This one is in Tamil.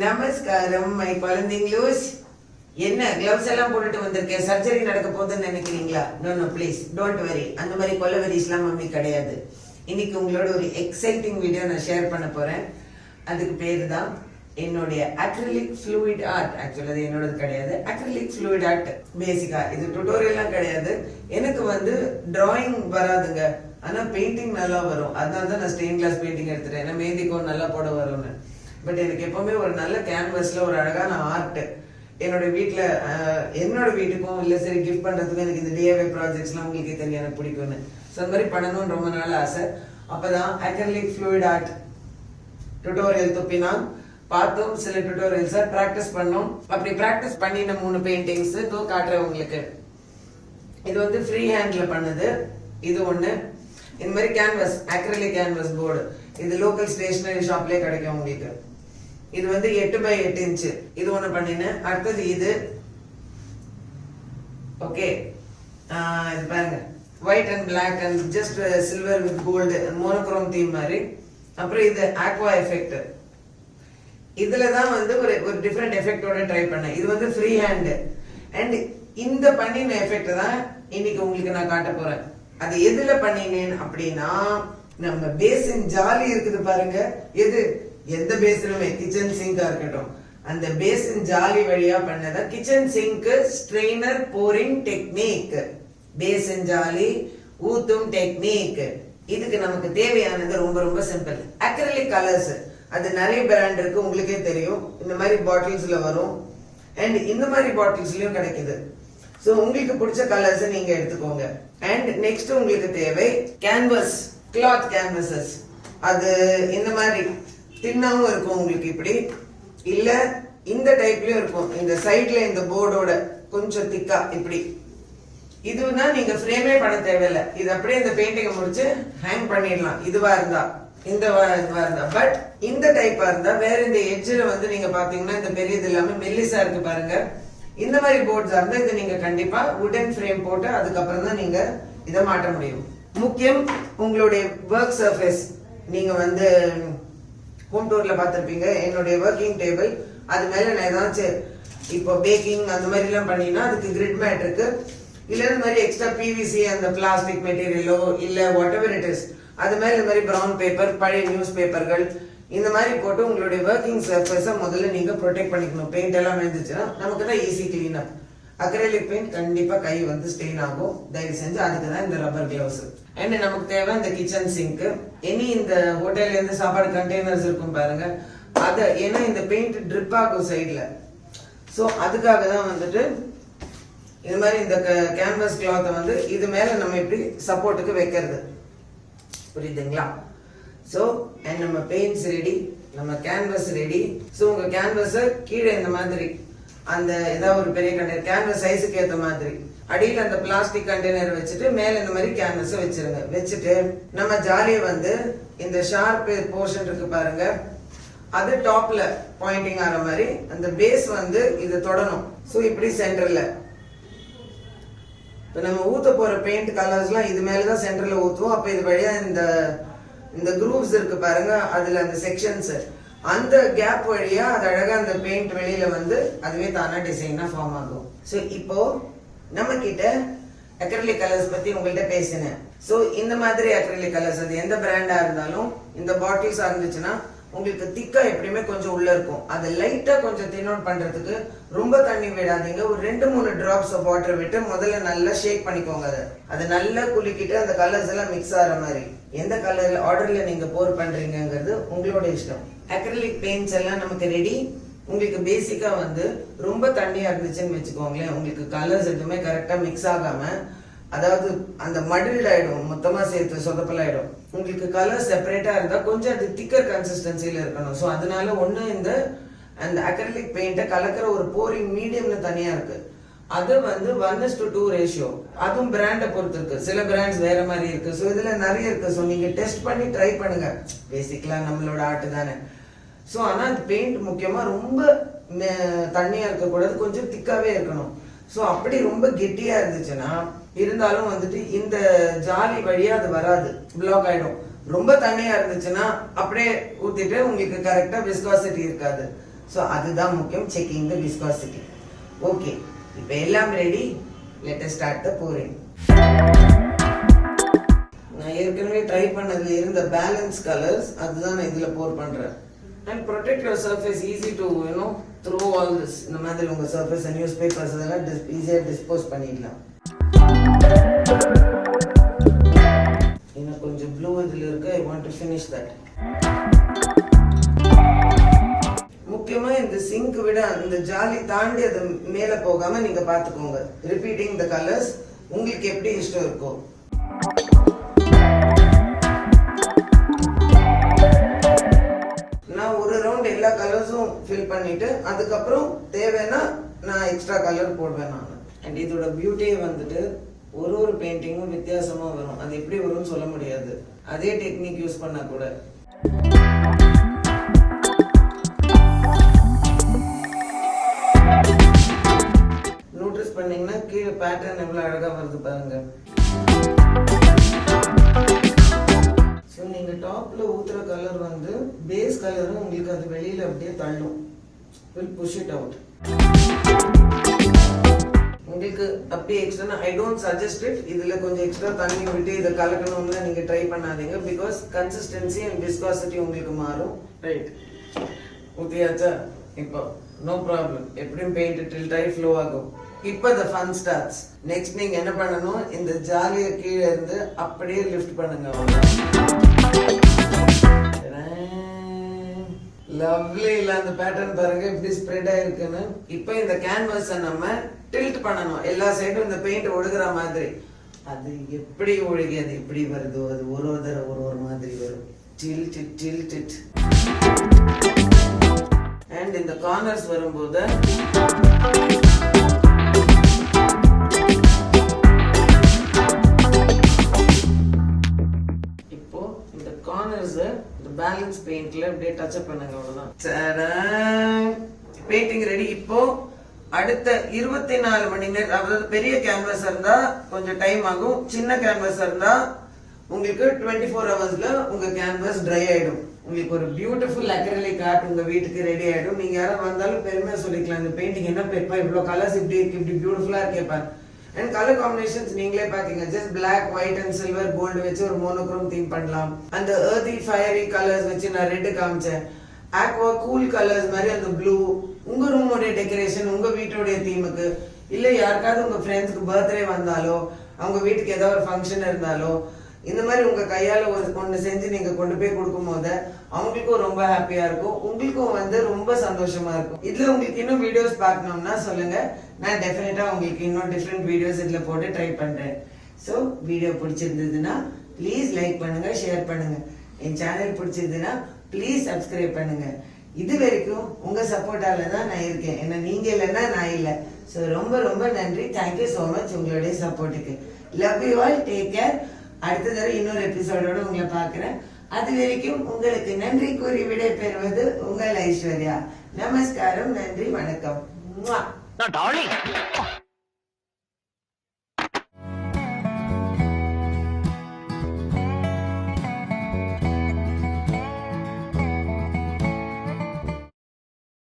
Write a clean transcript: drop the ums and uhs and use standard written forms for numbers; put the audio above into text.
நமஸ்காரம் மை குழந்தைங்களூஸ். என்ன கிளவுஸ் எல்லாம் போட்டுட்டு வந்திருக்கேன், சர்ஜரி நடக்க போகுதுன்னு நினைக்கிறீங்களா? No no please don't very. அந்த மாதிரி கொலவெரிஸ்லாம் மம்மி கிடையாது. இன்னைக்கு உங்களோட ஒரு எக்ஸைட்டிங் வீடியோ நான் ஷேர் பண்ண போறேன். அதுக்கு பேரு தான் என்னுடைய அக்ரிலிக் ஃப்ளூயிட் ஆர்ட். ஆக்சுவலி அது என்னோடது கிடையாது, அக்ரிலிக் ஃப்ளூயிட் ஆர்ட். பேசிக்கா இது டுட்டோரியல்லாம் கிடையாது. எனக்கு வந்து டிராயிங் வராதுங்க, ஆனா பெயிண்டிங் நல்லா வரும். அதனால தான் நான் ஸ்டெயின் கிளாஸ் பெயிண்டிங் எடுத்துட்டேன், ஏன்னா மேந்திக்கும் நல்லா போட வரும்னு. பட் எனக்கு எப்பவுமே ஒரு நல்ல கேன்வஸ்ல ஒரு அழகான ஆர்ட் என்னோட வீட்டுல, என்னோட வீட்டுக்கும் இல்ல சரி கிஃப்ட் பண்றதுக்கும் எனக்கு இந்த டிஐஒய் ப்ராஜெக்ட்ஸ்லாம் உங்களுக்கே தெரியும் எனக்கு பிடிக்கும்னு. ஸோ அந்த மாதிரி பண்ணணும்னு ரொம்ப நாள் ஆசை. அப்பதான் அக்ரிலிக் ஃப்ளூயிட் ஆர்ட் டுட்டோரியல் துப்பினான் பார்த்தோம். சில டுட்டோரியல்ஸை ப்ராக்டிஸ் பண்ணோம். அப்படி ப்ராக்டிஸ் பண்ணின 3 பெயிண்டிங்ஸ் காட்டுறேன் உங்களுக்கு. இது வந்து ஃப்ரீ ஹேண்ட்ல பண்ணது. இது ஒண்ணு. இந்த மாதிரி கேன்வஸ், அக்ரிலிக் கேன்வஸ் போர்டு, இது லோக்கல் ஸ்டேஷனரி ஷாப்லயே கிடைக்கும் உங்களுக்கு. இது வந்து 8 by 8 இன்ச்சு. இது ஒண்ணு பண்ணினேன். அடுத்தது இது ஓகே, இது பாருங்க, white and black and just silver with gold monochrome theme மாதிரி. அப்புறம் இது ஆக்வா எஃபெக்ட். இதுலதான் வந்து ஒரு டிஃப்ரெண்ட் எஃபெக்டோட ட்ரை பண்ணேன். இது வந்து ஃப்ரீ ஹேண்ட். அண்ட் இந்த பண்ணின எஃபெக்ட் தான் இன்னைக்கு உங்களுக்கு நான் காட்ட போறேன். அது எதுல பண்ணினேன் அப்படின்னா, நம்ம பேசின் ஜாலி இருக்குது பாருங்க, எது எந்த பேசினுமே கிச்சன் சிங்கா இருக்கட்டும், அந்த பேசின் ஜாலி வழியா பண்ணதான் kitchen sink strainer boring technique. Basin ஜாலி ஊத்தும் டெக்னிக். இதுக்கு நமக்கு தேவையானது ரொம்ப ரொம்ப சிம்பிள். அக்ரிலிக் கலர்ஸ், அது நிறைய பிராண்ட் இருக்கு, உங்களுக்கே தெரியும். இந்த மாதிரி பாட்டில்ஸ்ல வரும் அண்ட் இந்த மாதிரி பாட்டில்ஸ்லயும் கிடைக்குது. சோ உங்களுக்கு பிடிச்ச கலர்ஸ் நீங்க எடுத்துக்கோங்க. அண்ட் நெக்ஸ்ட் உங்களுக்கு தேவை கேன்வஸ், கிளாத் கேன்வசஸ். அது இந்த மாதிரி தின்னாவும் இருக்கும் உங்களுக்கு, இப்படி இல்ல இந்த டைப்லயும் இருக்கும். இந்த சைட்ல இந்த போர்டோட கொஞ்சம் திக்கா இப்படி. இதுனா நீங்க ஃப்ரேமே பண்ண தேவையில்லை, இது அப்படியே இந்த பெயிண்டிங் முடிச்சு ஹேங் பண்ணிடலாம். இதுவா இருந்தா இதுவா இருந்தா. பட் இந்த டைப்பா இருந்தா வேற இந்த எட்ஜ்ல வந்து நீங்க பாத்தீங்கன்னா இந்த பெரியது எல்லாமே மெல்லிசா இருக்கு பாருங்க. இந்த மாதிரி போர்ட்ஸா இருந்தா இது நீங்க கண்டிப்பா வுடன் ஃப்ரேம் போட்டு அதுக்கப்புறம் தான் நீங்க இதை மாட்ட முடியும். முக்கியம் உங்களுடைய ஒர்க் சர்ஃபேஸ். நீங்க வந்து ஹோம் டூர்ல பார்த்திருப்பீங்க என்னுடைய ஒர்க்கிங் டேபிள். அது மேல நான் ஏதாச்சும் இப்போ பேக்கிங் அந்த மாதிரி எல்லாம் பண்ணினா அதுக்கு கிரிட் மேட் இருக்கு. இல்ல இந்த மாதிரி எக்ஸ்ட்ரா பிவிசி அந்த பிளாஸ்டிக் மெட்டீரியலோ இல்ல வாட் எவர் இட் இஸ், அது மேல இந்த மாதிரி பிரவுன் பேப்பர், பழைய நியூஸ் பேப்பர்கள் இந்த மாதிரி போட்டு உங்களுடைய ஒர்க்கிங் சர்ஃபேஸை முதல்ல நீங்க ப்ரொடெக்ட் பண்ணிக்கணும். பெயிண்ட் எல்லாம் விழுந்துச்சுன்னா நமக்கு தான் easy clean up. Acrylic paint கண்டிப்பா கை வந்து ஸ்டெயின் ஆகும், தயவு செஞ்சு. அதுக்கு தான் இந்த ரப்பர் கிளவுஸ். அண்ட் நமக்கு தேவை இந்த கிச்சன் சிங்க். இனி இந்த ஹோட்டல்ல இருந்து சாப்பாடு கண்டெய்னர்ஸ் இருக்கும் பாருங்க, அத ஏன்னா இந்த பெயிண்ட் ட்ரிப் ஆகும் சைட்ல. சோ அதுக்காக தான் வந்துட்டு இது மாதிரி இந்த கேன்வஸ் கிளாத்தை வந்து இது மேல நம்ம இப்படி சப்போர்ட்டுக்கு வைக்கிறது, புரியுதுங்களா? சோ அண்ட் நம்ம பெயிண்ட்ஸ் ரெடி, நம்ம கேன்வஸ் ரெடி. சோ உங்க கேன்வஸ் கீழே இந்த மாதிரி அந்த ஏதாவது ஒரு பெரிய கண்டெய்னர் கேன்வஸ் சைஸுக்கு ஏற்ற மாதிரி அடியில் அந்த பிளாஸ்டிக் கண்டெய்னர் வச்சுட்டு மேல இந்த மாதிரி கேன்வஸ் வச்சிருங்க. வச்சுட்டு நம்ம ஜாலியை வந்து இந்த ஷார்ப் போர்ஷன் இருக்கு பாருங்க, அது டாப்ல பாயிண்டிங் ஆற மாதிரி அந்த பேஸ் வந்து இது தொடணும். சோ இப்படி சென்டர்ல இப்ப நம்ம ஊத்த போற பெயிண்ட் கலர்ஸ்லாம் இது மேலதான் சென்டர்ல ஊத்துவோம். அப்ப இது வழியா இந்த குரூவ்ஸ் இருக்கு பாருங்க, அதுல அந்த செக்ஷன்ஸ், அந்த கேப் வழியா அது அழகா அந்த பெயிண்ட் வெளியில வந்து அதுவே தானா டிசைனா ஃபார்ம் ஆகும். சோ இப்போ நம்ம கிட்ட அக்ரிலிக் கலர்ஸ் பத்தி உங்கள்கிட்ட பேசினேன். சோ இந்த மாதிரி அக்ரிலிக் கலர்ஸ் அது எந்த பிராண்டா இருந்தாலும் இந்த பாட்டில்ஸ் இருந்துச்சுன்னா உங்களுக்கு திக்கா எப்படியுமே கொஞ்சம் உள்ள இருக்கும். அதை லைட்டா கொஞ்சம் தின் அவுட் பண்றதுக்கு ரொம்ப தண்ணி விடாதீங்க. ஒரு 2-3 டிராப்ஸ் ஆஃப் வாட்டர் விட்டு முதல்ல நல்லா ஷேக் பண்ணிக்கோங்க. அதை நல்லா குலுக்கிட்டு அந்த கலர்ஸ் எல்லாம் மிக்ஸ் ஆகிற மாதிரி எந்த கலர் ஆர்டர்ல நீங்க போர் பண்றீங்கிறது உங்களோட இஷ்டம். அக்ரிலிக் பெயிண்ட்ஸ் எல்லாம் நமக்கு ரெடி. உங்களுக்கு பேசிக்கா வந்து ரொம்ப தண்ணியா இருந்துச்சுன்னு வச்சுக்கோங்களேன், உங்களுக்கு கலர்ஸ் எதுவுமே கரெக்டா மிக்ஸ் ஆகாம, அதாவது அந்த மடில்ட் ஆயிடும், மொத்தமா சேர்த்து சொதப்பல் ஆயிடும். உங்களுக்கு கலர் செப்பரேட்டா இருந்தா கொஞ்சம் அது திக்கர் கன்சிஸ்டன்சில இருக்கணும். ஸோ அதனால ஒண்ணு இந்த அந்த அக்ரிலிக் பெயிண்ட கலக்கிற ஒரு போரிங் மீடியம்னு தனியா இருக்கு, அது வந்து 1:2 ரேஷியோ. அதுவும் பிராண்டை பொறுத்து இருக்கு, சில பிராண்ட்ஸ் வேற மாதிரி இருக்கு. ஸோ இதுல நிறைய இருக்கு. ஸோ நீங்க டெஸ்ட் பண்ணி ட்ரை பண்ணுங்க. பேசிக்கலா நம்மளோட ஆர்ட் தானே. ஸோ ஆனா பெயிண்ட் முக்கியமா ரொம்ப தண்ணியா இருக்கக்கூடாது, கொஞ்சம் திக்காவே இருக்கணும். ஸோ அப்படி ரொம்ப கெட்டியா இருந்துச்சுன்னா இருந்தாலும் வந்துட்டு இந்த ஜாலி வழியா அது வராது, பிளாக் ஆயிடும். ரொம்ப தண்ணியா இருந்துச்சுன்னா அப்படியே ஊத்திட்டு உங்களுக்கு கரெக்டா விஸ்காசிட்டி இருக்காது. ஸோ அதுதான் முக்கியம், செக்கிங் த விஸ்காசிட்டி. ஓகே, இப்போ எல்லாம் ready. Let us start the boring. நான் ஏற்கனவே ட்ரை பண்ணதுல இருந்த பேலன்ஸ் கலர்ஸ் அதுதான் நான் இதில் போர் பண்ணுறேன். And protect your surface, easy to throw all this. இந்த மாதிரி உங்கள் சர்ஃபேஸ் நியூஸ் பேப்பர்ஸ் இதெல்லாம் ஈஸியாக டிஸ்போஸ் பண்ணிடலாம். இன்னும் கொஞ்சம் ப்ளூ இதில் இருக்கு. I want to finish that. முக்கியமா இந்த சிங்க் விட இந்த ஜாலி தாண்டி அது மேல போகாம நீங்க பாத்துக்கோங்க. ரிப்பீட்டிங் த கலர்ஸ் உங்களுக்கு எப்படி இஷ்டம் இருக்கோ. நான் ஒரு ரவுண்ட் எல்லா கலர்ஸும் ஃபில் பண்ணிட்டு அதுக்கப்புறம் தேவைன்னா நான் எக்ஸ்ட்ரா கலர் போடுவேன் நான். அண்ட் இதோட பியூட்டியே வந்துட்டு ஒரு பெயிண்டிங்கும் வித்தியாசமா வரும். அது எப்படி வரும்னு சொல்ல முடியாது. அதே டெக்னிக் யூஸ் பண்ணா கூட. நோட்டீஸ் பண்ணீங்கன்னா கீழே பேட்டர்ன் எவ்வளவு அழகா வருது பாருங்க. ஸோ நீங்க டாப்ல ஊத்துற கலர் வந்து பேஸ் கலரும் உங்களுக்கு அது வெளியில அப்படியே தள்ளும். Will push it out. உங்களுக்கு அப்படியே extra I don't suggest it. இதுல கொஞ்சம் எக்ஸ்ட்ரா தண்ணி விட்டு இதை கலக்கணும்ல நீங்க ட்ரை பண்ணாதீங்க. பிகாஸ் கன்சிஸ்டன்சி அண்ட் விஸ்காசிட்டி உங்களுக்கு மாறும். ரைட், ஊத்தியாச்சா? இப்போ நோ ப்ராப்ளம். எப்படியும் பெயிண்ட் டில் ட்ரை ஃப்ளோ ஆகும். இப்போ the fun starts. நெக்ஸ்ட் நீங்க என்ன பண்ணணும், இந்த ஜாலிய கீழே இருந்து அப்படியே லிஃப்ட் பண்ணுங்க. லவ்லி இல்ல அந்த பேட்டர்ன் பாருங்க எப்படி ஸ்ப்ரெட் ஆயிருக்குன்னு. இப்போ இந்த கேன்வாஸை நம்ம டில்ட் பண்ணணும். எல்லா சைடும் இந்த பெயிண்ட் ஒழுகுற மாதிரி. அது எப்படி ஒழுகி அது எப்படி வருதோ அது ஒரு தடவை ஒரு மாதிரி வரும். Tilt it, tilt it. And இந்த கார்னர்ஸ் வரும்போது இப்போ இந்த கார்னர்ஸ் இந்த பேலன்ஸ் பெயிண்ட்ல அப்படியே டச் அப் பண்ணுங்க. அவ்வளவுதான். Painting ready. இப்போ அடுத்த 24 மணி நேரம், அதாவது பெரிய கேன்வாஸ் இருந்தா கொஞ்சம் டைம் ஆகும். சின்ன கேன்வாஸ் இருந்தா உங்களுக்கு 24 ஹவர்ஸ்ல உங்க கேன்வாஸ் ட்ரை ஆயிடும். உங்களுக்கு ஒரு பியூட்டிஃபுல் அக்ரிலிக் ஆர்ட் உங்க வீட்டுக்கு ரெடி ஆயிடும். நீங்க யாரும் வந்தாலும் பெருமையா சொல்லிக்கலாம், இந்த பெயிண்டிங் என்ன பெப்பா இவ்வளவு கலர்ஸ் இப்படி இருக்கு, இப்படி பியூட்டிஃபுல்லா இருக்கேப்பா. அண்ட் கலர் காம்பினேஷன்ஸ் நீங்களே பாத்தீங்க. Just black, white and silver gold வச்சு ஒரு மோனோக்ரோம் தீம் பண்ணலாம். அந்த earthy fiery கலர்ஸ் வச்சு நான் ரெட் காமிச்சேன். ஆக்வா கூல் கலர்ஸ் மாதிரி அந்த ப்ளூ. உங்க ரூமோட டெக்கரேஷன் உங்க வீட்டோட தீமுக்கு, இல்ல யாருக்காவது உங்க ஃப்ரெண்ட்ஸ்க்கு பர்த்டே வந்தாலோ அவங்க வீட்டுக்கு ஏதாவது ஒரு ஃபங்க்ஷன் இருந்தாலோ இந்த மாதிரி உங்க கையால ஒண்ணு செஞ்சு நீங்க கொண்டு போய் கொடுக்கும் போது அவங்களுக்கும் ரொம்ப ஹாப்பியா இருக்கும், உங்களுக்கும் வந்து ரொம்ப சந்தோஷமா இருக்கும். இதுல உங்களுக்கு இன்னும் வீடியோஸ் பார்க்கணும்னா சொல்லுங்க. நான் டெஃபினட்டா உங்களுக்கு இன்னும் டிஃப்ரெண்ட் வீடியோஸ் இதுல போட்டு ட்ரை பண்றேன். ஸோ வீடியோ பிடிச்சிருந்ததுன்னா ப்ளீஸ் லைக் பண்ணுங்க, ஷேர் பண்ணுங்க. என் சேனல் பிடிச்சிருந்ததுன்னா ப்ளீஸ் சப்ஸ்கிரைப் பண்ணுங்க. இது வரைக்கும் உங்க சப்போர்ட்டால தான் நான் இருக்கேன். ஏன்னா நீங்க இல்லைன்னா நான் இல்லை. ஸோ ரொம்ப ரொம்ப நன்றி. தேங்க்யூ ஸோ மச் உங்களுடைய சப்போர்ட்டுக்கு. Love you all. Take care. அடுத்த தடவை இன்னொரு எபிசோடோட உங்களை பார்க்கிறேன். அது வரைக்கும் உங்களுக்கு நன்றி கூறி விடை பெறுவது உங்கள் ஐஸ்வர்யா. நமஸ்காரம், நன்றி, வணக்கம்.